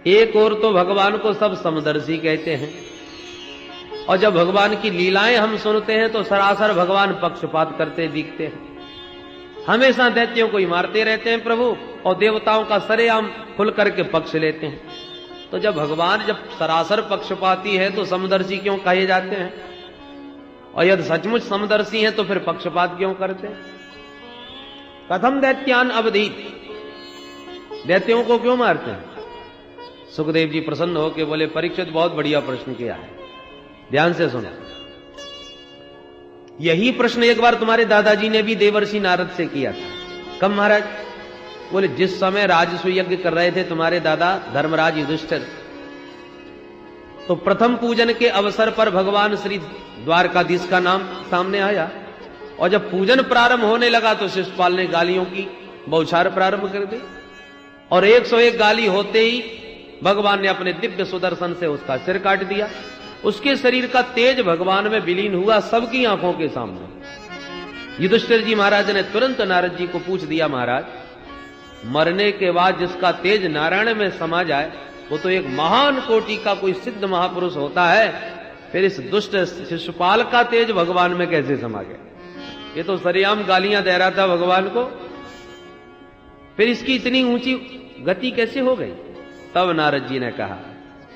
एक और तो भगवान को सब समदर्शी कहते हैं, और जब भगवान की लीलाएं हम सुनते हैं तो सरासर भगवान पक्षपात करते दिखते हैं। हमेशा दैत्यों को ही मारते रहते हैं प्रभु, और देवताओं का सरेआम खुल करके पक्ष लेते हैं। तो जब भगवान जब सरासर पक्षपाती है तो समदर्शी क्यों कहे जाते हैं? और यदि सचमुच समदर्शी हैं तो फिर पक्षपात क्यों करते हैं? कथम दैत्यान अवधीत, दैत्यों को क्यों मारते हैं? सुखदेव जी प्रसन्न होकर बोले, परीक्षित बहुत बढ़िया प्रश्न किया है, ध्यान से सुनो। यही प्रश्न एक बार तुम्हारे दादाजी ने भी देवर्षि नारद से किया था। कब महाराज? बोले जिस समय राजस्व यज्ञ कर रहे थे तुम्हारे दादा धर्मराज युधिष्ठिर, तो प्रथम पूजन के अवसर पर भगवान श्री द्वारकाधीश का नाम सामने आया, और जब पूजन प्रारंभ होने लगा तो शिशुपाल ने गालियों की बौछार प्रारंभ कर दी, और 101 गाली होते ही भगवान ने अपने दिव्य सुदर्शन से उसका सिर काट दिया। उसके शरीर का तेज भगवान में विलीन हुआ सबकी आंखों के सामने। युधिष्ठिर जी महाराज ने तुरंत नारद जी को पूछ दिया, महाराज मरने के बाद जिसका तेज नारायण में समा जाए वो तो एक महान कोटि का कोई सिद्ध महापुरुष होता है, फिर इस दुष्ट शिशुपाल का तेज भगवान में कैसे समा गया? ये तो सरेआम गालियां दे रहा था भगवान को, फिर इसकी इतनी ऊंची गति कैसे हो गई? तब नारद जी ने कहा,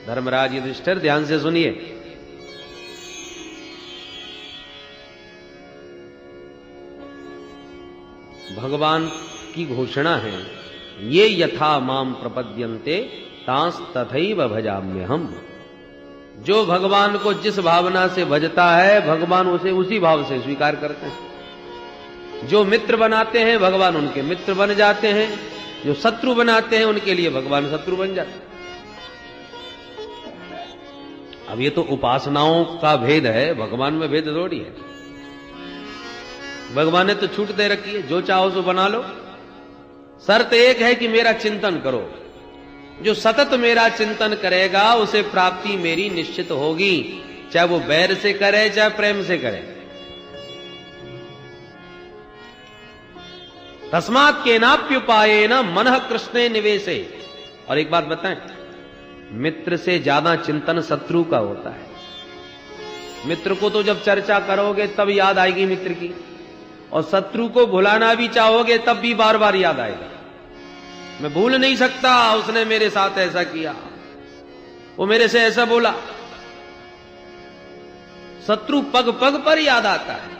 धर्मराज युधिष्ठिर ध्यान से सुनिए, भगवान की घोषणा है, ये यथा माम प्रपद्यन्ते तांस तथैव भजाम्यहम्। जो भगवान को जिस भावना से भजता है भगवान उसे उसी भाव से स्वीकार करते हैं। जो मित्र बनाते हैं भगवान उनके मित्र बन जाते हैं, जो शत्रु बनाते हैं उनके लिए भगवान शत्रु बन जाते हैं। अब ये तो उपासनाओं का भेद है, भगवान में भेद थोड़ी है। भगवान ने तो छूट दे रखी है, जो चाहो सो बना लो, शर्त एक है कि मेरा चिंतन करो। जो सतत मेरा चिंतन करेगा उसे प्राप्ति मेरी निश्चित होगी, चाहे वो बैर से करे चाहे प्रेम से करे। तस्मात् केनाप्युपायेन मनः कृष्णे निवेशे। और एक बात बताएं, मित्र से ज्यादा चिंतन शत्रु का होता है। मित्र को तो जब चर्चा करोगे तब याद आएगी मित्र की, और शत्रु को भुलाना भी चाहोगे तब भी बार बार याद आएगा। मैं भूल नहीं सकता, उसने मेरे साथ ऐसा किया, वो मेरे से ऐसा बोला। शत्रु पग पग पर याद आता है।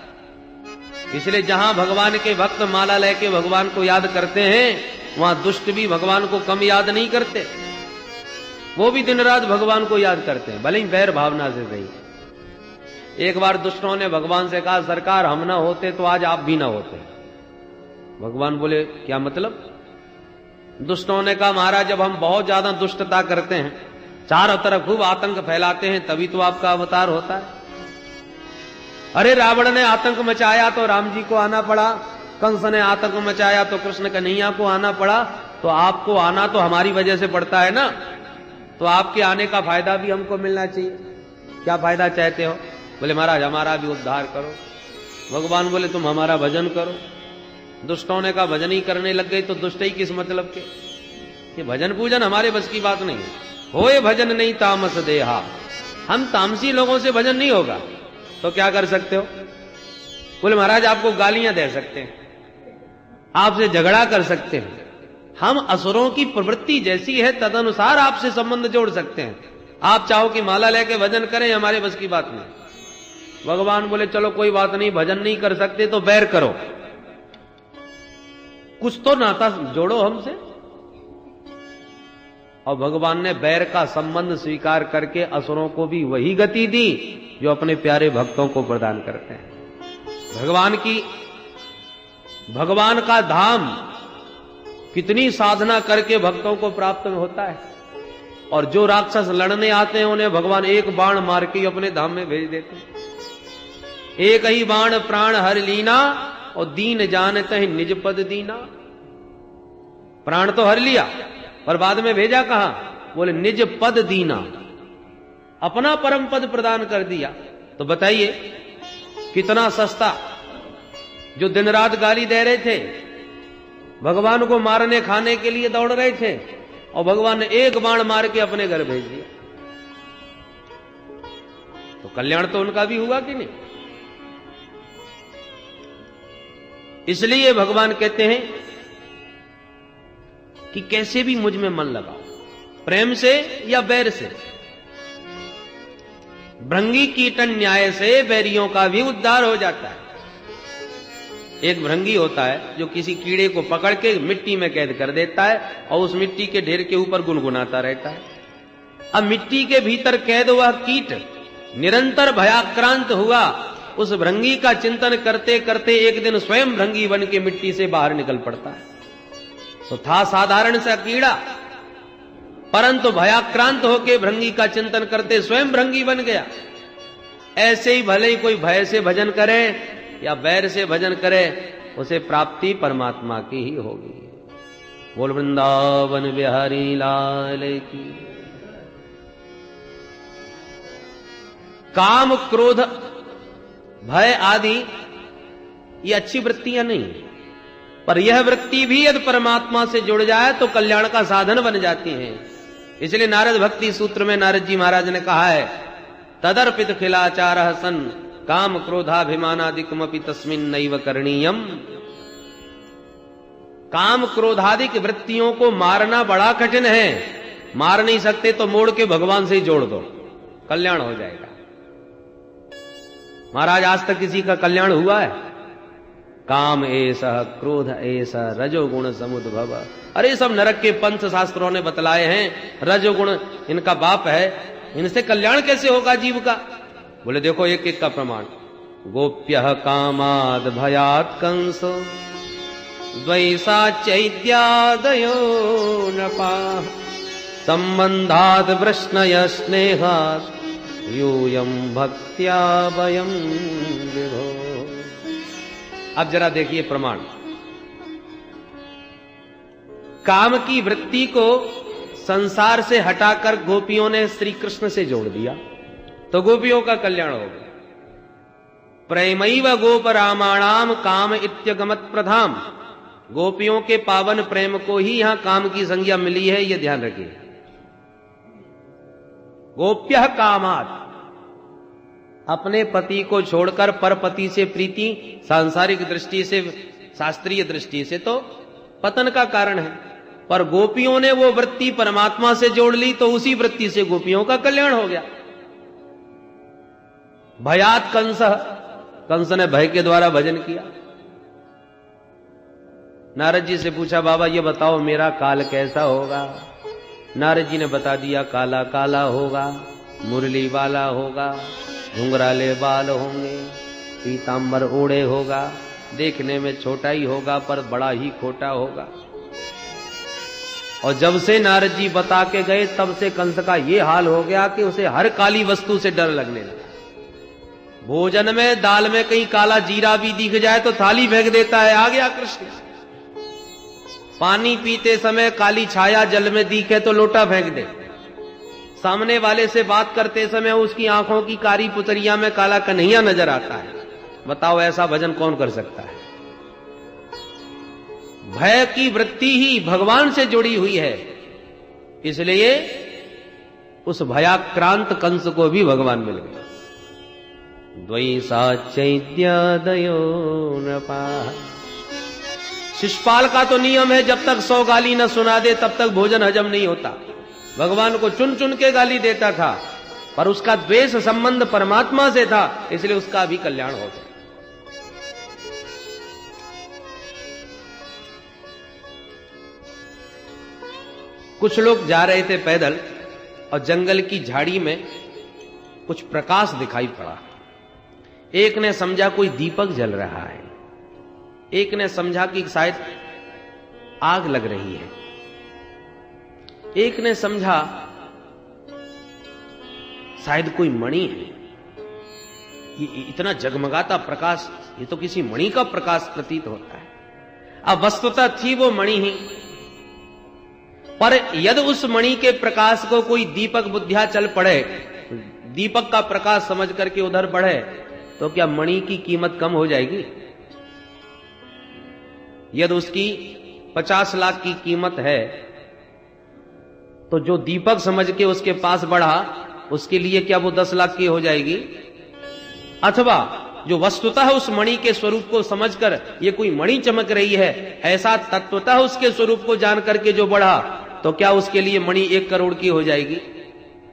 इसलिए जहां भगवान के भक्त माला लेके भगवान को याद करते हैं, वहां दुष्ट भी भगवान को कम याद नहीं करते, वो भी दिन रात भगवान को याद करते हैं, भले ही बैर भावना से सही। एक बार दुष्टों ने भगवान से कहा, सरकार हम ना होते तो आज आप भी ना होते। भगवान बोले, क्या मतलब? दुष्टों ने कहा, महाराज जब हम बहुत ज्यादा दुष्टता करते हैं, चारों तरफ खूब आतंक फैलाते हैं, तभी तो आपका अवतार होता है। अरे रावण ने आतंक मचाया तो राम जी को आना पड़ा, कंस ने आतंक मचाया तो कृष्ण कन्हैया को आना पड़ा, तो आपको आना तो हमारी वजह से पड़ता है ना, तो आपके आने का फायदा भी हमको मिलना चाहिए। क्या फायदा चाहते हो? बोले महाराज हमारा भी उद्धार करो। भगवान बोले तुम हमारा भजन करो। दुष्टों ने कहा भजन ही करने लग गए तो दुष्ट ही किस मतलब के? ये भजन पूजन हमारे बस की बात नहीं है। होए भजन नहीं तामस देहा, हम तामसी लोगों से भजन नहीं होगा। तो क्या कर सकते हो? बोले महाराज आपको गालियां दे सकते हैं, आपसे झगड़ा कर सकते हैं, हम असुरों की प्रवृत्ति जैसी है तदनुसार आपसे संबंध जोड़ सकते हैं। आप चाहो कि माला लेके भजन करें, हमारे बस की बात नहीं। भगवान बोले चलो कोई बात नहीं, भजन नहीं कर सकते तो बैर करो, कुछ तो नाता जोड़ो हमसे। और भगवान ने बैर का संबंध स्वीकार करके असुरों को भी वही गति दी जो अपने प्यारे भक्तों को प्रदान करते हैं। भगवान का धाम कितनी साधना करके भक्तों को प्राप्त होता है, और जो राक्षस लड़ने आते हैं उन्हें भगवान एक बाण मार के अपने धाम में भेज देते हैं। एक ही बाण प्राण हर लीना, और दीन जानते हैं निज पद दीना। प्राण तो हर लिया पर बाद में भेजा कहां? बोले निज पद दीना, अपना परम पद प्रदान कर दिया। तो बताइए कितना सस्ता। जो दिन रात गाली दे रहे थे, भगवान को मारने खाने के लिए दौड़ रहे थे, और भगवान ने एक बाण मार के अपने घर भेज दिया। तो कल्याण तो उनका भी हुआ कि नहीं? इसलिए भगवान कहते हैं कि कैसे भी मुझ में मन लगाओ, प्रेम से या बैर से। भृंगी कीटन न्याय से बैरियों का भी उद्धार हो जाता है। एक भृंगी होता है जो किसी कीड़े को पकड़ के मिट्टी में कैद कर देता है और उस मिट्टी के ढेर के ऊपर गुनगुनाता रहता है। अब मिट्टी के भीतर कैद हुआ कीट निरंतर भयाक्रांत हुआ। उस भृंगी का चिंतन करते करते एक दिन स्वयं भृंगी बन के मिट्टी से बाहर निकल पड़ता है। तो था साधारण सा कीड़ा, परंतु भयाक्रांत होकर भृंगी का चिंतन करते स्वयं भृंगी बन गया। ऐसे ही भले ही कोई भय से भजन करे या बैर से भजन करे, उसे प्राप्ति परमात्मा की ही होगी। बोल वृंदावन बिहारी लाल की। काम क्रोध भय आदि ये अच्छी वृत्तियां नहीं, पर यह वृत्ति भी यदि परमात्मा से जुड़ जाए तो कल्याण का साधन बन जाती है। इसलिए नारद भक्ति सूत्र में नारद जी महाराज ने कहा है, तदर्पित खिलाचारः सन् काम क्रोधाभिमानादिकमपि तस्मिन् नैव करणीयम। काम क्रोधादिक वृत्तियों को मारना बड़ा कठिन है। मार नहीं सकते तो मोड़ के भगवान से ही जोड़ दो, कल्याण हो जाएगा। महाराज आज तक किसी का कल्याण हुआ है? काम ऐसा, क्रोध ऐसा, रजोगुण समुद्भव। अरे सब नरक के पंच शास्त्रों ने बतलाए हैं, रजोगुण इनका बाप है, इनसे कल्याण कैसे होगा जीव का? बोले देखो एक एक का प्रमाण। गोप्यः कामाद भयात् कंसो द्वैसा चैत्यादयो नपाः संबंधात् वृष्णय स्नेहात् यूयं भक्त्या वयं विभो। अब जरा देखिए प्रमाण। काम की वृत्ति को संसार से हटाकर गोपियों ने श्री कृष्ण से जोड़ दिया तो गोपियों का कल्याण हो गया। प्रेमैव गोप रामाणाम काम इत्यगमत प्रधाम। गोपियों के पावन प्रेम को ही यहां काम की संज्ञा मिली है, यह ध्यान रखिए। गोप्यः कामात्, अपने पति को छोड़कर पर पति से प्रीति सांसारिक दृष्टि से, शास्त्रीय दृष्टि से तो पतन का कारण है, पर गोपियों ने वो वृत्ति परमात्मा से जोड़ ली तो उसी वृत्ति से गोपियों का कल्याण हो गया। भयात कंस, कंस ने भय के द्वारा भजन किया। नारद जी से पूछा, बाबा ये बताओ मेरा काल कैसा होगा? नारद जी ने बता दिया, काला काला होगा, मुरली वाला होगा, घुंघराले बाल होंगे, पीतांबर ओढ़े होगा, देखने में छोटा ही होगा पर बड़ा ही खोटा होगा। और जब से नारद जी बता के गए तब से कंस का ये हाल हो गया कि उसे हर काली वस्तु से डर लगने लगा। भोजन में दाल में कहीं काला जीरा भी दिख जाए तो थाली फेंक देता है, आ गया कृष्ण। पानी पीते समय काली छाया जल में दिखे तो लोटा फेंक दे। सामने वाले से बात करते समय उसकी आंखों की कारी पुतरिया में काला कन्हैया नजर आता है। बताओ ऐसा भजन कौन कर सकता है? भय की वृत्ति ही भगवान से जुड़ी हुई है, इसलिए उस भयाक्रांत कंस को भी भगवान मिल गए। द्वैसा चैत्यादयो नपाः। शिषपाल का तो नियम है जब तक 100 गाली न सुना दे तब तक भोजन हजम नहीं होता। भगवान को चुन चुन के गाली देता था, पर उसका द्वेष संबंध परमात्मा से था, इसलिए उसका भी कल्याण हो गया। कुछ लोग जा रहे थे पैदल और जंगल की झाड़ी में कुछ प्रकाश दिखाई पड़ा। एक ने समझा कोई दीपक जल रहा है, एक ने समझा कि शायद आग लग रही है, एक ने समझा शायद कोई मणि है। ये इतना जगमगाता प्रकाश, ये तो किसी मणि का प्रकाश प्रतीत होता है। अब वस्तुतः थी वो मणि ही, पर यदि उस मणि के प्रकाश को कोई दीपक बुद्धिया चल पड़े, दीपक का प्रकाश समझ करके उधर बढ़े, तो क्या मणि की कीमत कम हो जाएगी? यदि उसकी 50 लाख की कीमत है तो जो दीपक समझ के उसके पास बढ़ा, उसके लिए क्या वो 10 लाख की हो जाएगी? अथवा जो वस्तुतः उस मणि के स्वरूप को समझकर ये कोई मणि चमक रही है, ऐसा तत्वतः उसके स्वरूप को जान करके जो बढ़ा, तो क्या उसके लिए मणि 1 करोड़ की हो जाएगी?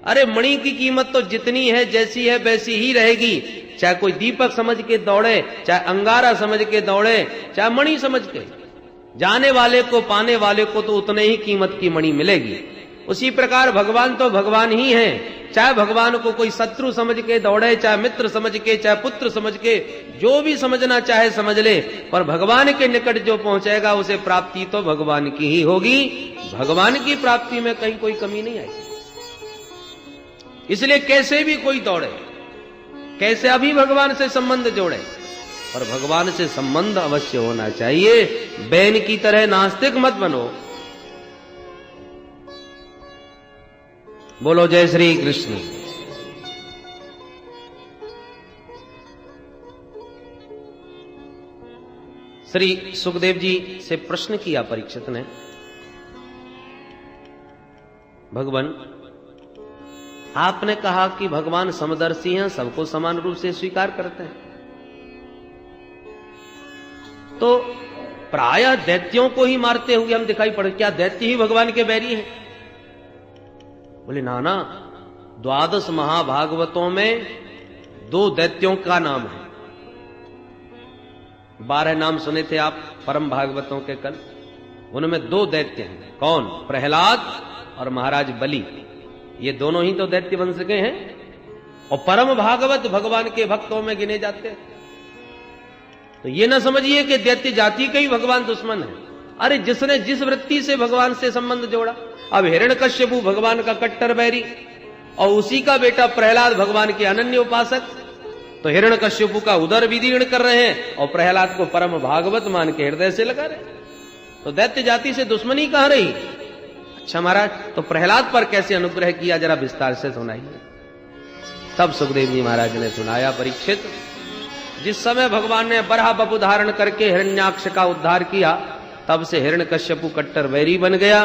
अरे मणि की कीमत तो जितनी है, जैसी है वैसी ही रहेगी। चाहे कोई दीपक समझ के दौड़े, चाहे अंगारा समझ के दौड़े, चाहे मणि समझ के, जाने वाले को पाने वाले को तो उतने ही कीमत की मणि मिलेगी। उसी प्रकार भगवान तो भगवान ही हैं। चाहे भगवान को कोई शत्रु समझ के दौड़े, चाहे मित्र समझ के, चाहे पुत्र समझ के, जो भी समझना चाहे समझ ले, पर भगवान के निकट जो पहुंचेगा उसे प्राप्ति तो भगवान की ही होगी। भगवान की प्राप्ति में कहीं कोई कमी नहीं आएगी। इसलिए कैसे भी कोई दौड़े, कैसे अभी भगवान से संबंध जोड़े, पर भगवान से संबंध अवश्य होना चाहिए। बैन की तरह नास्तिक मत बनो। बोलो जय श्री कृष्ण। श्री सुखदेव जी से प्रश्न किया परीक्षित ने, भगवान आपने कहा कि भगवान समदर्शी हैं, सबको समान रूप से स्वीकार करते हैं, तो प्रायः दैत्यों को ही मारते हुए हम दिखाई पड़े, क्या दैत्य ही भगवान के बैरी हैं? बोले नाना, 12 महाभागवतों में 2 दैत्यों का नाम है। 12 नाम सुने थे आप परम भागवतों के कल, उनमें 2 दैत्य हैं। कौन? प्रहलाद और महाराज बलि। ये दोनों ही तो दैत्य वंश के हैं, और परम भागवत भगवान के भक्तों में गिने जाते हैं। तो ये ना समझिए कि दैत्य जाति का ही भगवान दुश्मन है। अरे जिसने जिस वृत्ति से भगवान से संबंध जोड़ा, अब हिरण्यकश्यपु भगवान का कट्टर बैरी और उसी का बेटा प्रहलाद भगवान के अनन्य उपासक, तो हिरण्यकश्यपु का उदर विदीर्ण कर रहे हैं और प्रहलाद को परम भागवत मान के हृदय से लगा रहे। तो दैत्य जाति से दुश्मनी कहां रही? अच्छा महाराज, तो प्रहलाद पर कैसे अनुग्रह किया, जरा विस्तार से सुनाइए। तब सुखदेव जी महाराज ने सुनाया, परीक्षित, जिस समय भगवान ने बराह बपु धारण करके हिरण्याक्ष का उद्धार किया, तब से हिरण्यकश्यपु कट्टर वैरी बन गया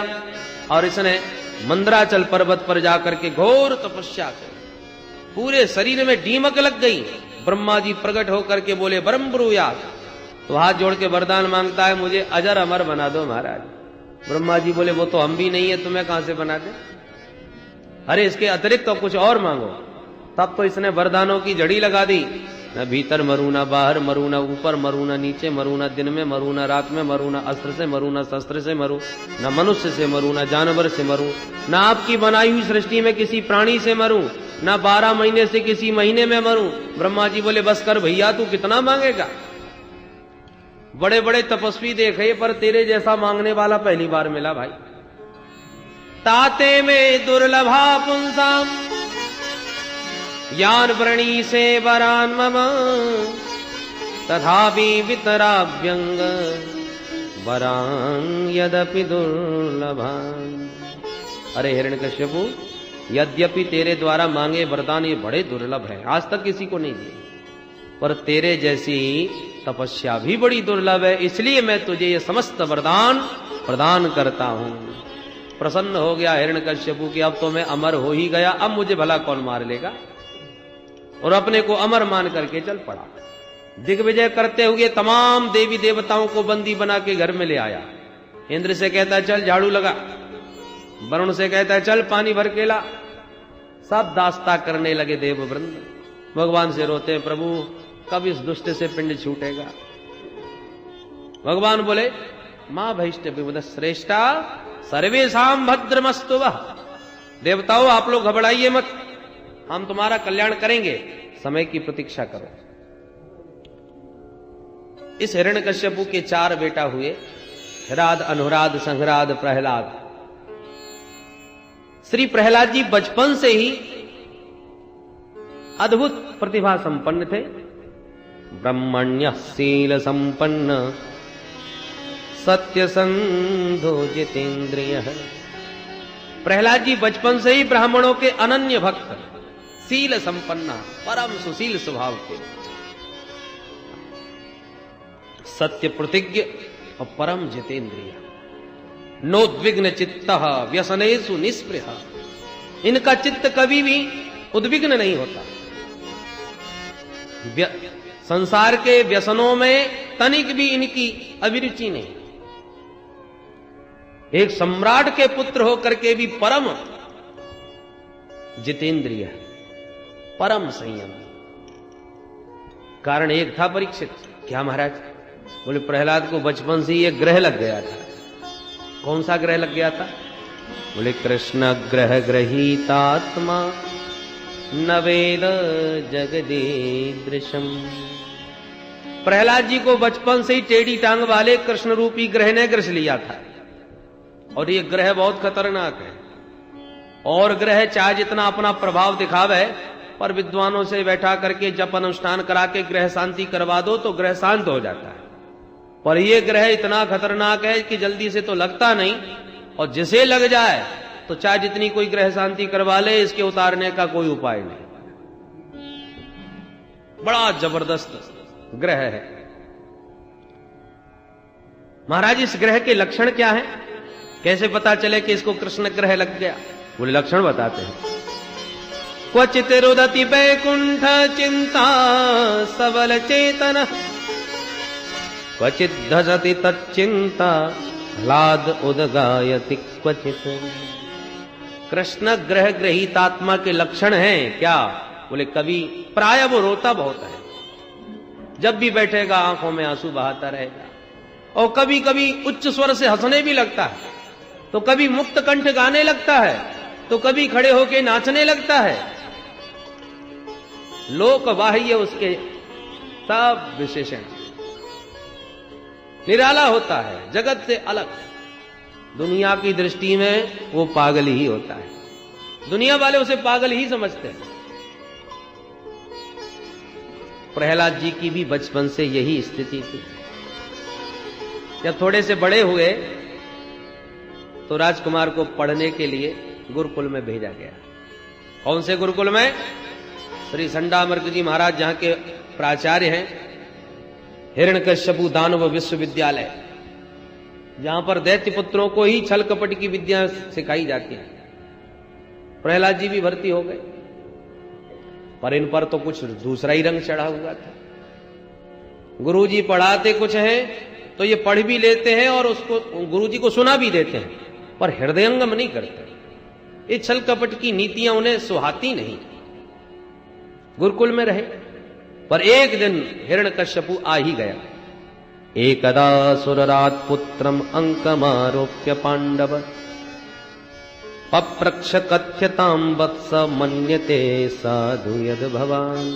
और इसने मंदराचल पर्वत पर जाकर के घोर तपस्या की। पूरे शरीर में डीमक लग गई। ब्रह्मा जी प्रकट होकर के बोले, परम ब्रूयात, तो हाथ जोड़ के वरदान मांगता है, मुझे अजर अमर बना दो महाराज। ब्रह्मा जी बोले, वो तो हम भी नहीं है, तुम्हें कहां से बना दे? अरे इसके अतिरिक्त तो कुछ और मांगो। तब तो इसने वरदानों की जड़ी लगा दी, न भीतर मरू, न बाहर मरू, न ऊपर मरू, न नीचे मरू, न दिन में मरू, न रात में मरू, न अस्त्र से मरू, न शस्त्र से मरू, न मनुष्य से मरू, न जानवर से मरू, न आपकी बनाई हुई सृष्टि में किसी प्राणी से मरू, न 12 महीने से किसी महीने में मरू। ब्रह्मा जी बोले, बस कर भैया, तू कितना मांगेगा? बड़े बड़े तपस्वी देखे, पर तेरे जैसा मांगने वाला पहली बार मिला भाई। ताते में दुर्लभा पुंसाम यान व्रणी से वरान मम तथापि वितराभ्यंग वरान यद्यपि दुर्लभान। अरे हिरण्यकश्यपु, यद्यपि तेरे द्वारा मांगे वरदान ये बड़े दुर्लभ है, आज तक किसी को नहीं दिए, पर तेरे जैसी तपस्या भी बड़ी दुर्लभ है, इसलिए मैं तुझे ये समस्त वरदान प्रदान करता हूं। प्रसन्न हो गया हिरण्यकश्यपु कि अब तो मैं अमर हो ही गया, अब मुझे भला कौन मार लेगा, और अपने को अमर मान करके चल पड़ा। दिग्विजय करते हुए तमाम देवी देवताओं को बंदी बना के घर में ले आया। इंद्र से कहता है चल झाड़ू लगा, वरुण से कहता है चल पानी भर के ला। सब दास्ता करने लगे देववृंद। भगवान से रोते हैं, प्रभु कब इस दुष्ट से पिंड छूटेगा? भगवान बोले, मां भैष्ट श्रेष्ठा सर्वेशाम भद्रमस्तु वः। देवताओं आप लोग घबराइए मत, हम तुम्हारा कल्याण करेंगे, समय की प्रतीक्षा करो। इस हिरण्यकश्यपु के 4 बेटा हुए, हिराद, अनुराद, संघराद, प्रहलाद। श्री प्रहलाद जी बचपन से ही अद्भुत प्रतिभा संपन्न थे। ब्रह्मण्य शील संपन्न सत्यसंधो जितेंद्रिय। प्रहलाद जी बचपन से ही ब्राह्मणों के अनन्य भक्त, शील संपन्न, परम सुशील स्वभाव के, सत्य प्रतिज्ञ और परम जितेंद्रिय। नोद्विग्न चित्तः व्यसनेषु निस्पृहा। इनका चित्त कभी भी उद्विग्न नहीं होता, संसार के व्यसनों में तनिक भी इनकी अभिरुचि नहीं। एक सम्राट के पुत्र होकर के भी परम जितेंद्रिय, परम संयम। कारण एक था परीक्षित। क्या महाराज? बोले प्रहलाद को बचपन से ही एक ग्रह लग गया था। कौन सा ग्रह लग गया था? बोले कृष्ण ग्रह ग्रहीतात्मा न वेद जगदीदृशम। प्रहलाद जी को बचपन से ही टेढ़ी टांग वाले कृष्ण रूपी ग्रह ने ग्रस लिया था। और ये ग्रह बहुत खतरनाक है। और ग्रह चाहे जितना अपना प्रभाव दिखावे, पर विद्वानों से बैठा करके जप अनुष्ठान करा के ग्रह शांति करवा दो तो ग्रह शांत हो जाता है। पर यह ग्रह इतना खतरनाक है कि जल्दी से तो लगता नहीं, और जिसे लग जाए तो चाहे जितनी कोई ग्रह शांति करवा ले, इसके उतारने का कोई उपाय नहीं। बड़ा जबरदस्त ग्रह है। महाराज इस ग्रह के लक्षण क्या हैं? कैसे पता चले कि इसको कृष्ण ग्रह लग गया? बोले लक्षण बताते हैं। क्वचित रुदति वैकुंठ चिंता सबल चेतन, क्वचित धजति तच्चिंता ह्लाद उदगायति क्वचित। कृष्ण ग्रह ग्रहीतात्मा के लक्षण हैं क्या? बोले कभी प्राय वो रोता बहुत है, जब भी बैठेगा आंखों में आंसू बहाता रहेगा, और कभी कभी उच्च स्वर से हंसने भी लगता है, तो कभी मुक्त कंठ गाने लगता है, तो कभी खड़े होके नाचने लगता है। लोक बाह्य उसके सब विशेषण निराला होता है, जगत से अलग। दुनिया की दृष्टि में वो पागल ही होता है, दुनिया वाले उसे पागल ही समझते हैं। प्रहलाद जी की भी बचपन से यही स्थिति थी। जब थोड़े से बड़े हुए तो राजकुमार को पढ़ने के लिए गुरुकुल में भेजा गया। कौन से गुरुकुल में? श्री संडामर्क जी महाराज जहां के प्राचार्य हैं, हिरण्यकश्यपु दानव विश्वविद्यालय, जहां पर दैत्य पुत्रों को ही छल कपट की विद्या सिखाई जाती है। प्रहलाद जी भी भर्ती हो गए, पर इन पर तो कुछ दूसरा ही रंग चढ़ा हुआ था। गुरुजी पढ़ाते कुछ हैं तो ये पढ़ भी लेते हैं और उसको गुरुजी को सुना भी देते हैं, पर हृदयंगम नहीं करते। ये छल कपट की नीतियां उन्हें सुहाती नहीं। गुरुकुल में रहे, पर एक दिन हिरण्यकश्यपु आ ही गया। एकदा सुररात पुत्रम अंकमारोप्य पांडव पप्रक्ष कथ्यताम वत्स मन्यते साधु यद भवान।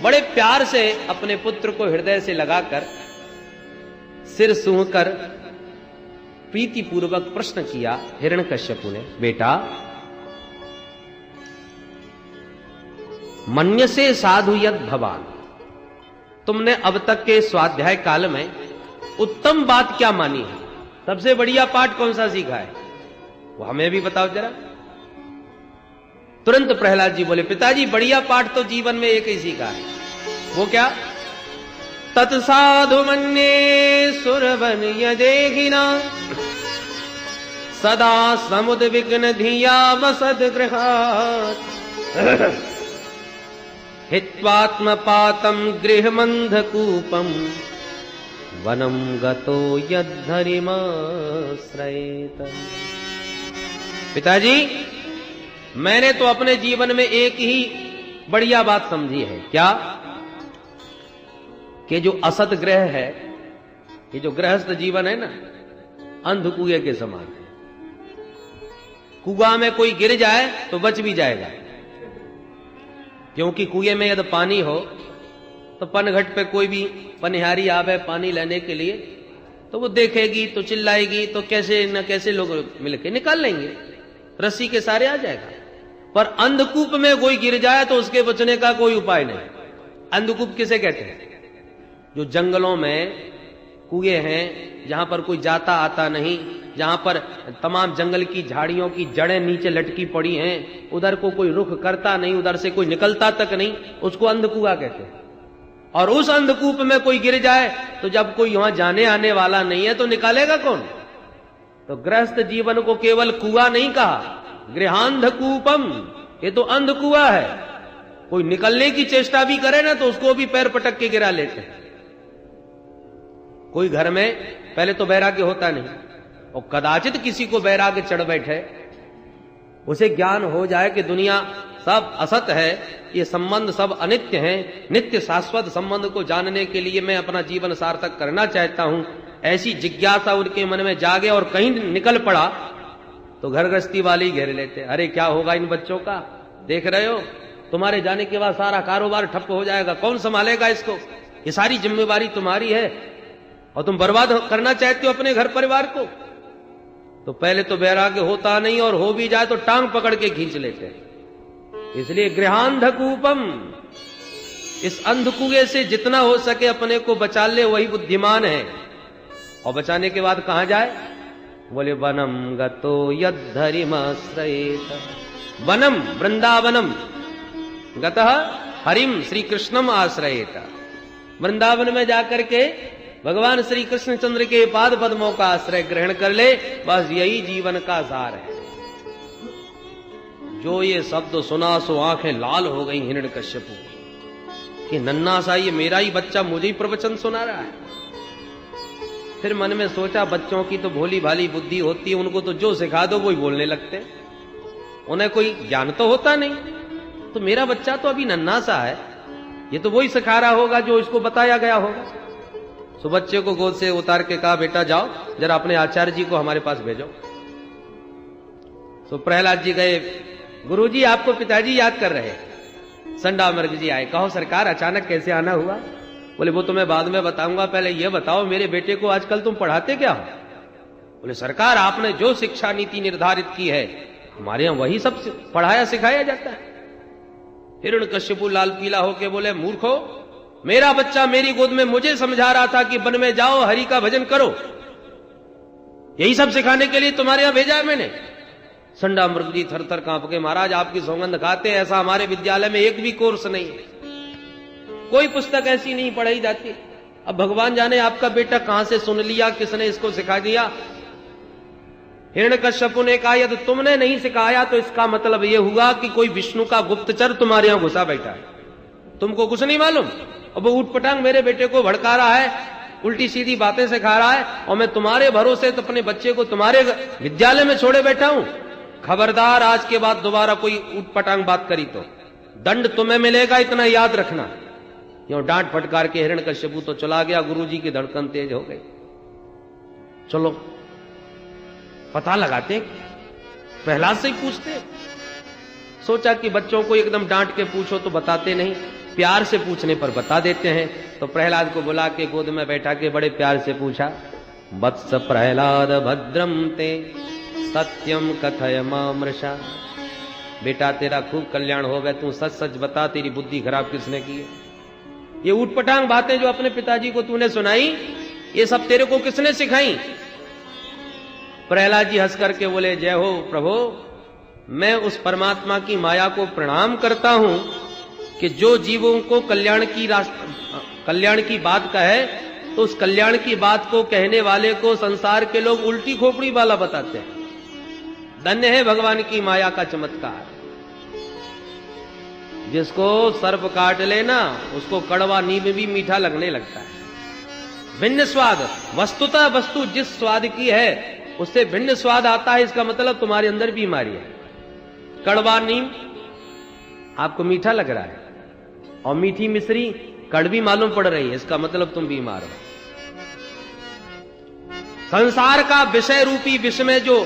बड़े प्यार से अपने पुत्र को हृदय से लगाकर सिर सूंघकर प्रीति पूर्वक प्रश्न किया हिरण्यकश्यपु ने, बेटा मन्य से साधु यद भवान, तुमने अब तक के स्वाध्याय काल में उत्तम बात क्या मानी है? सबसे बढ़िया पाठ कौन सा सीखा है? वो हमें भी बताओ जरा। तुरंत प्रहलाद जी बोले, पिताजी बढ़िया पाठ तो जीवन में एक ही सीखा है। वो क्या? तत्साधु मन्ये सुरवन यदेहिना सदा समुद्विग्न धिया वसद गृहात् हित्वात्मपातं गृहमन्धकूपं वनं गतो यद्धरिमाश्रयेत। पिताजी मैंने तो अपने जीवन में एक ही बढ़िया बात समझी है। क्या? कि जो असत ग्रह है, ये जो गृहस्थ जीवन है ना, अंधकुएं के समान है। कुआं में कोई गिर जाए तो बच भी जाएगा, क्योंकि कुएं में यदि पानी हो तो पनघट पे कोई भी पनिहारी आवे पानी लेने के लिए तो वो देखेगी तो चिल्लाएगी, तो कैसे न कैसे लोग मिलके निकाल लेंगे, रस्सी के सारे आ जाएगा। पर अंधकूप में कोई गिर जाए तो उसके बचने का कोई उपाय नहीं। अंधकूप किसे कहते हैं? जो जंगलों में कुएं हैं, जहां पर कोई जाता आता नहीं, जहां पर तमाम जंगल की झाड़ियों की जड़ें नीचे लटकी पड़ी हैं, उधर को कोई रुख करता नहीं, उधर से कोई निकलता तक नहीं, उसको अंधकुआ कहते हैं। और उस अंधकूप में कोई गिर जाए तो जब कोई वहां जाने आने वाला नहीं है तो निकालेगा कौन? तो गृहस्थ जीवन को केवल कुआं नहीं कहा, गृहांधकूपम, ये तो अंध कुआं है। कोई निकलने की चेष्टा भी करे ना तो उसको भी पैर पटक के गिरा लेते हैं। कोई घर में पहले तो वैराग्य होता नहीं, और कदाचित किसी को वैराग्य चढ़ बैठे, उसे ज्ञान हो जाए कि दुनिया सब असत है, ये संबंध सब अनित्य हैं, नित्य शाश्वत संबंध को जानने के लिए मैं अपना जीवन सार्थक करना चाहता हूं, ऐसी जिज्ञासा उनके मन में जागे और कहीं निकल पड़ा तो घर गृहस्थी वाले ही घेर लेते। अरे क्या होगा इन बच्चों का, देख रहे हो, तुम्हारे जाने के बाद सारा कारोबार ठप्प हो जाएगा, कौन संभालेगा इसको, ये सारी जिम्मेवारी तुम्हारी है और तुम बर्बाद करना चाहते हो अपने घर परिवार को। तो पहले तो वैराग्य होता नहीं, और हो भी जाए तो टांग पकड़ के खींच लेते हैं। इसलिए गृहांधकूपम, इस अंधकुएं से जितना हो सके अपने को बचा ले, वही बुद्धिमान है। और बचाने के बाद कहां जाए, बोले वनम गतो यद्धरिमाश्रयेत, वनम वृंदावनम गतः हरिम श्री कृष्णम आश्रयेत, वृंदावन में जाकर के भगवान श्री कृष्ण चंद्र के पाद पद्मों का आश्रय ग्रहण कर ले, बस यही जीवन का सार है। जो ये शब्द सुना सो आंखें लाल हो गई हिरण्यकश्यपु कि नन्ना सा ये मेरा ही बच्चा मुझे ही प्रवचन सुना रहा है। फिर मन में सोचा, बच्चों की तो भोली भाली बुद्धि होती है, उनको तो जो सिखा दो वो ही बोलने लगते, उन्हें कोई ज्ञान तो होता नहीं। तो मेरा बच्चा तो अभी नन्ना सा है, ये तो वही सिखा रहा होगा जो इसको बताया गया होगा। सो बच्चे को गोद से उतार के कहा, बेटा जाओ जरा अपने आचार्य जी को हमारे पास भेजो। तो प्रहलाद जी गए, गुरुजी आपको पिताजी याद कर रहे। संडामर्ग जी आए, कहो सरकार अचानक कैसे आना हुआ। बोले वो तो मैं बाद में बताऊंगा, पहले ये बताओ मेरे बेटे को आजकल तुम पढ़ाते क्या हो। बोले सरकार आपने जो शिक्षा नीति निर्धारित की है हमारे यहां वही सब पढ़ाया सिखाया जाता है। हिरण्यकश्यपु लाल पीला होके बोले, मूर्खो, मेरा बच्चा मेरी गोद में मुझे समझा रहा था कि वन में जाओ हरि का भजन करो, यही सब सिखाने के लिए तुम्हारे यहां भेजा है मैंने। संडामर्ग जी थर थर कांप के, महाराज आपकी सौगंध खाते, ऐसा हमारे विद्यालय में एक भी कोर्स नहीं है, कोई पुस्तक ऐसी नहीं पढ़ाई जाती। अब भगवान जाने आपका बेटा कहां से सुन लिया, किसने इसको सिखा दिया। हिरण्यकश्यपु ने कहा, यदि तुमने नहीं सिखाया तो इसका मतलब यह हुआ कि कोई विष्णु का गुप्तचर तुम्हारे यहां घुसा बैठा है, तुमको कुछ नहीं मालूम। अब वो उठपटांग मेरे बेटे को भड़का रहा है, उल्टी सीधी बातें सिखा रहा है, और मैं तुम्हारे भरोसे तो अपने बच्चे को तुम्हारे विद्यालय में छोड़े बैठा हूं। खबरदार आज के बाद दोबारा कोई उठपटांग बात करी तो दंड तुम्हें मिलेगा, इतना याद रखना। यूं डांट फटकार के हिरण्यकश्यपु तो चला गया। गुरुजी की धड़कन तेज हो गई। चलो पता लगाते, प्रहलाद से ही पूछते। सोचा कि बच्चों को एकदम डांट के पूछो तो बताते नहीं, प्यार से पूछने पर बता देते हैं। तो प्रहलाद को बुला के गोद में बैठा के बड़े प्यार से पूछा, वत्स प्रहलाद भद्रम ते सत्यम कथय मामृषा, बेटा तेरा खूब कल्याण हो गया, तू सच सच बता तेरी बुद्धि खराब किसने की है। ये उठपटांग बातें जो अपने पिताजी को तूने सुनाई, ये सब तेरे को किसने सिखाई। प्रहलाद जी हंस करके बोले, जय हो प्रभु, मैं उस परमात्मा की माया को प्रणाम करता हूं कि जो जीवों को कल्याण की बात कहे तो उस कल्याण की बात को कहने वाले को संसार के लोग उल्टी खोपड़ी वाला बताते हैं। धन्य है भगवान की माया का चमत्कार। जिसको सर्प काट लेना उसको कड़वा नीम भी मीठा लगने लगता है। भिन्न स्वाद, वस्तुतः वस्तु जिस स्वाद की है उससे भिन्न स्वाद आता है, इसका मतलब तुम्हारे अंदर बीमारी है। कड़वा नीम आपको मीठा लग रहा है और मीठी मिश्री कड़वी मालूम पड़ रही है, इसका मतलब तुम बीमार हो। संसार का विषय रूपी विषय में जो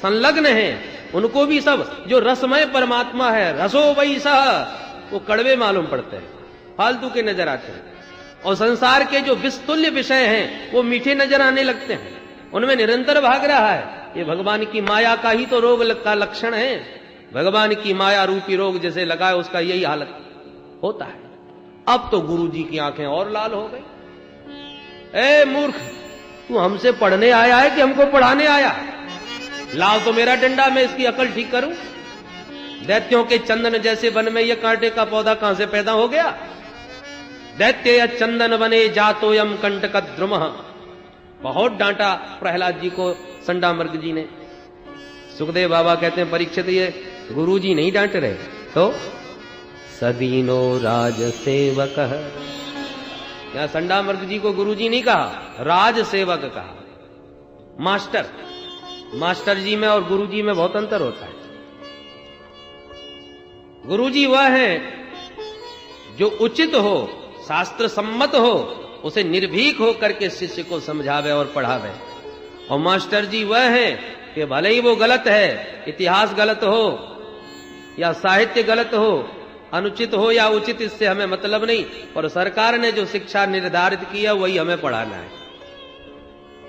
संलग्न है उनको भी सब जो रसमय परमात्मा है, रसो वही सह, वो कड़वे मालूम पड़ते हैं, फालतू के नजर आते हैं। और संसार के जो विस्तुल्य विषय हैं वो मीठे नजर आने लगते हैं, उनमें निरंतर भाग रहा है। ये भगवान की माया का ही तो रोग का लक्षण है। भगवान की माया रूपी रोग जैसे लगा है उसका यही हालत होता है। अब तो गुरु जी की आंखें और लाल हो गई। ए मूर्ख, तू हमसे पढ़ने आया है कि हमको पढ़ाने आया? लाओ तो मेरा डंडा, मैं इसकी अकल ठीक करूं। दैत्यों के चंदन जैसे वन में यह कांटे का पौधा कहां से पैदा हो गया? दैत्य चंदन बने जातो यम कंटक द्रुम, बहुत डांटा प्रहलाद जी को संडामर्ग जी ने। सुखदेव बाबा कहते हैं परीक्षित ये गुरु जी नहीं डांट रहे तो सदीनो राज सेवक, यहां संडामर्ग जी को गुरु जी नहीं कहा, राज सेवक कहा। मास्टर, मास्टर जी में और गुरु जी में बहुत अंतर होता है। गुरु जी वह है जो उचित हो, शास्त्र सम्मत हो, उसे निर्भीक हो करके शिष्य को समझावे और पढ़ावे। और मास्टर जी वह है कि भले ही वो गलत है, इतिहास गलत हो या साहित्य गलत हो, अनुचित हो या उचित, इससे हमें मतलब नहीं, पर सरकार ने जो शिक्षा निर्धारित किया वही हमें पढ़ाना है।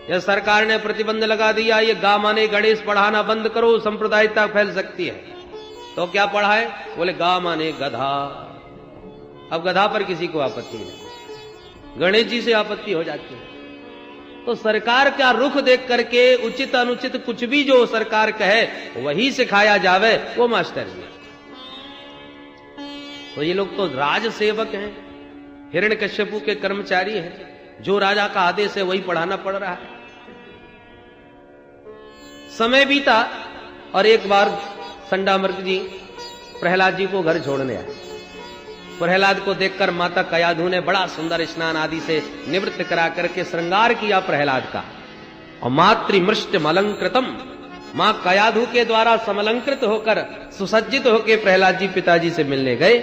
या सरकार ने प्रतिबंध लगा दिया ये गा माने गणेश पढ़ाना बंद करो, सांप्रदायिकता फैल सकती है, तो क्या पढ़ाए? बोले गा माने गधा। अब गधा पर किसी को आपत्ति नहीं, गणेश जी से आपत्ति हो जाती है। तो सरकार का रुख देख करके उचित अनुचित कुछ भी जो सरकार कहे वही सिखाया जावे, वो मास्टर जी। तो ये लोग तो राज सेवक हैं, हिरण्यकश्यपु के कर्मचारी हैं, जो राजा का आदेश है वही पढ़ाना पड़ रहा है। समय बीता और एक बार संडामर्ग जी प्रहलाद जी को घर छोड़ने आए। प्रहलाद को देखकर माता कयाधु ने बड़ा सुंदर स्नान आदि से निवृत्त करा करके श्रृंगार किया प्रहलाद का, और मातृमृष्ट मलंकृतम, मां कयाधु के द्वारा समलंकृत होकर सुसज्जित होकर प्रहलाद जी पिताजी से मिलने गए।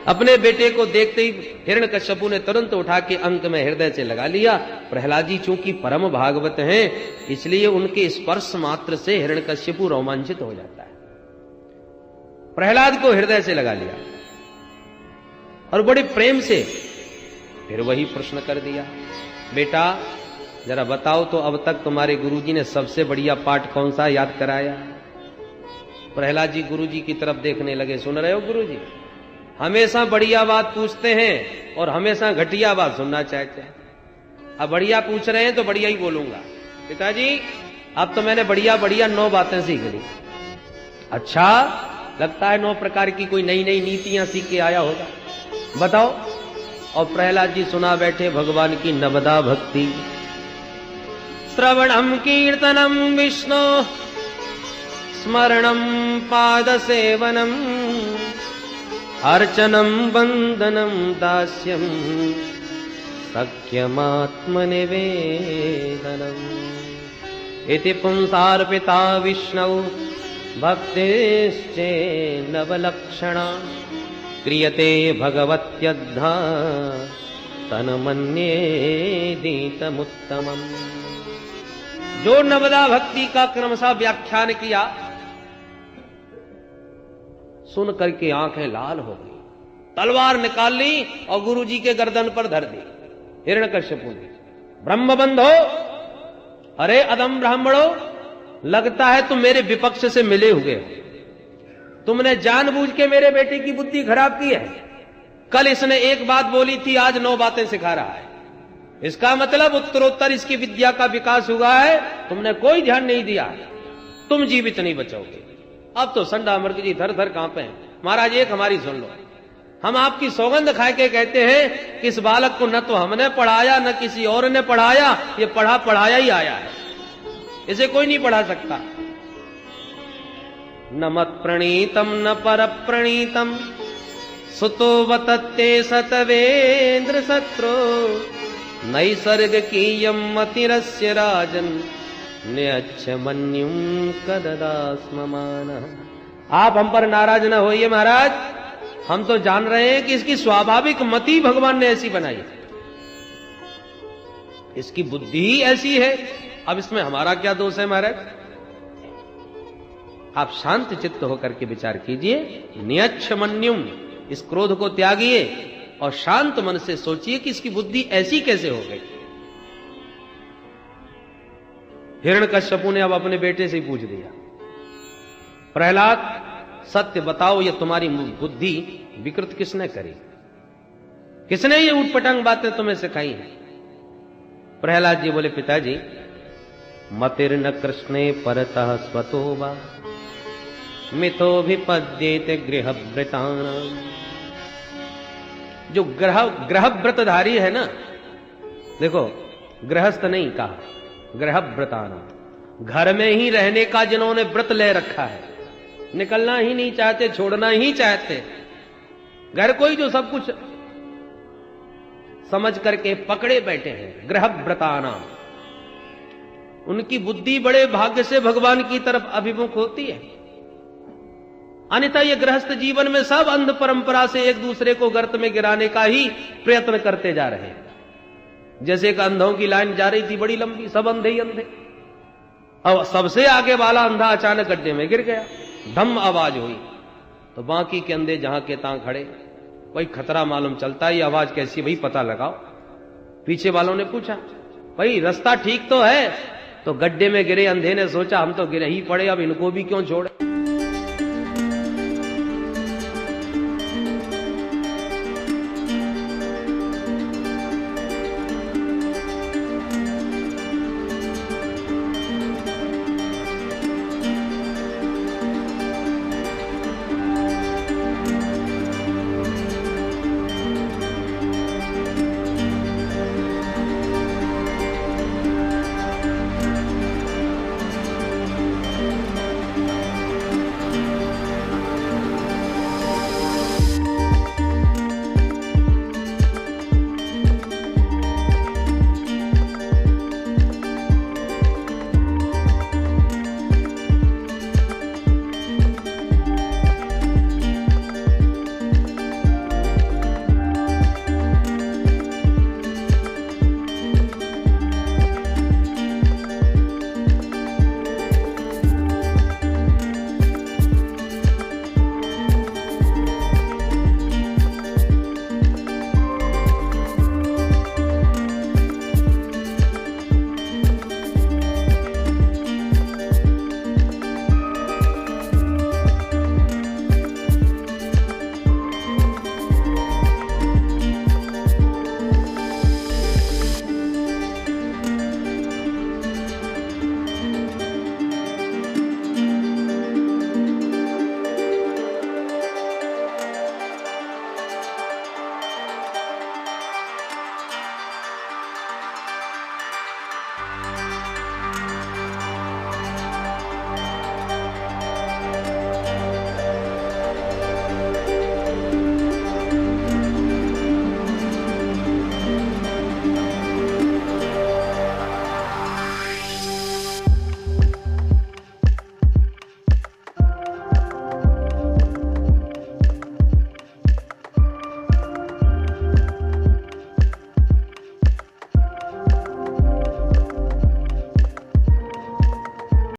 अपने बेटे को देखते ही हिरण्यकश्यपु ने तुरंत उठा के अंक में हृदय से लगा लिया। प्रहलाद जी चूंकि परम भागवत हैं, इसलिए उनके स्पर्श मात्र से हिरण्यकश्यपु रोमांचित हो जाता है। प्रहलाद को हृदय से लगा लिया और बड़े प्रेम से फिर वही प्रश्न कर दिया, बेटा जरा बताओ तो अब तक तुम्हारे गुरुजी ने सबसे बढ़िया पाठ कौन सा याद कराया? प्रहलाद जी गुरुजी की तरफ देखने लगे। सुन रहे हो गुरुजी, हमेशा बढ़िया बात पूछते हैं और हमेशा घटिया बात सुनना चाहते हैं। अब बढ़िया पूछ रहे हैं तो बढ़िया ही बोलूंगा। पिताजी अब तो मैंने बढ़िया बढ़िया 9 बातें सीख ली। अच्छा, लगता है 9 प्रकार की कोई नई नई नीतियां सीख के आया होगा, बताओ। और प्रहलाद जी सुना बैठे भगवान की नवदा भक्ति। श्रवणम कीर्तनम विष्णु स्मरणम पाद सेवनम अर्चनम वंदनम दास्यम सख्यमात्मनिवेदनम इति पुंसार्पिता विष्णु भक्तिश्चे नवलक्षणा क्रियते भगवत्यद्धा तन्मन्येदितमुत्तमम्। जो नवदा भक्ति का क्रमशः व्याख्यान किया, सुन करके आंखें लाल हो गई, तलवार निकाल ली और गुरुजी के गर्दन पर धर दी। हिरण्यकश्यपु ने, ब्रह्म बंधो, अरे अदम ब्राह्मणो, लगता है तुम मेरे विपक्ष से मिले हुए हो। तुमने जानबूझ के मेरे बेटे की बुद्धि खराब की है। कल इसने एक बात बोली थी, आज 9 बातें सिखा रहा है। इसका मतलब उत्तरोत्तर इसकी विद्या का विकास हुआ है, तुमने कोई ध्यान नहीं दिया, तुम जीवित नहीं बचोगे। अब तो संडामर्ग जी थर थर कांपे हैं। महाराज एक हमारी सुन लो, हम आपकी सौगंध खा के कहते हैं कि इस बालक को न तो हमने पढ़ाया न किसी और ने पढ़ाया, ये पढ़ाया ही आया है, इसे कोई नहीं पढ़ा सकता। न मत प्रणीतम न पर प्रणीतम सुतो वतत्ते सतवेन्द्र सत्रो नैसर्ग कीयम मतिरस्य राजन न्यच्छमन्युम कददास्ममान। आप हम पर नाराज न होइए महाराज, हम तो जान रहे हैं कि इसकी स्वाभाविक मति भगवान ने ऐसी बनाई, इसकी बुद्धि ही ऐसी है। अब इसमें हमारा क्या दोष है महाराज? आप शांत चित्त होकर के विचार कीजिए, न्यच्छमन्युम, इस क्रोध को त्यागिए और शांत मन से सोचिए कि इसकी बुद्धि ऐसी कैसे हो गई। हिरण्यकश्यपु ने अब अपने बेटे से पूछ दिया, प्रहलाद सत्य बताओ, ये तुम्हारी बुद्धि विकृत किसने करी? किसने ये उटपटांग बातें तुम्हें सिखाई हैं? प्रहलाद जी बोले, पिताजी मतिर्न कृष्णे परतः स्वतो वा मिथो विपद्येत गृहव्रतानां। जो ग्रहव्रतधारी है ना, देखो गृहस्थ नहीं कहा, गृहव्रताना, घर में ही रहने का जिन्होंने व्रत ले रखा है, निकलना ही नहीं चाहते, छोड़ना ही चाहते, घर को ही जो सब कुछ समझ करके पकड़े बैठे हैं, गृहव्रताना, उनकी बुद्धि बड़े भाग्य से भगवान की तरफ अभिमुख होती है। अन्यथा ये गृहस्थ जीवन में सब अंध परंपरा से एक दूसरे को गर्त में गिराने का ही प्रयत्न करते जा रहे हैं। जैसे एक अंधों की लाइन जा रही थी बड़ी लंबी, सब अंधे ही अंधे, अब सबसे आगे वाला अंधा अचानक गड्ढे में गिर गया, धम आवाज हुई, तो बाकी के अंधे जहां के तहां खड़े, भाई खतरा मालूम चलता है, ये आवाज कैसी, भाई पता लगाओ। पीछे वालों ने पूछा, भाई रास्ता ठीक तो है? तो गड्ढे में गिरे अंधे ने सोचा हम तो गिरे ही पड़े, अब इनको भी क्यों छोड़े।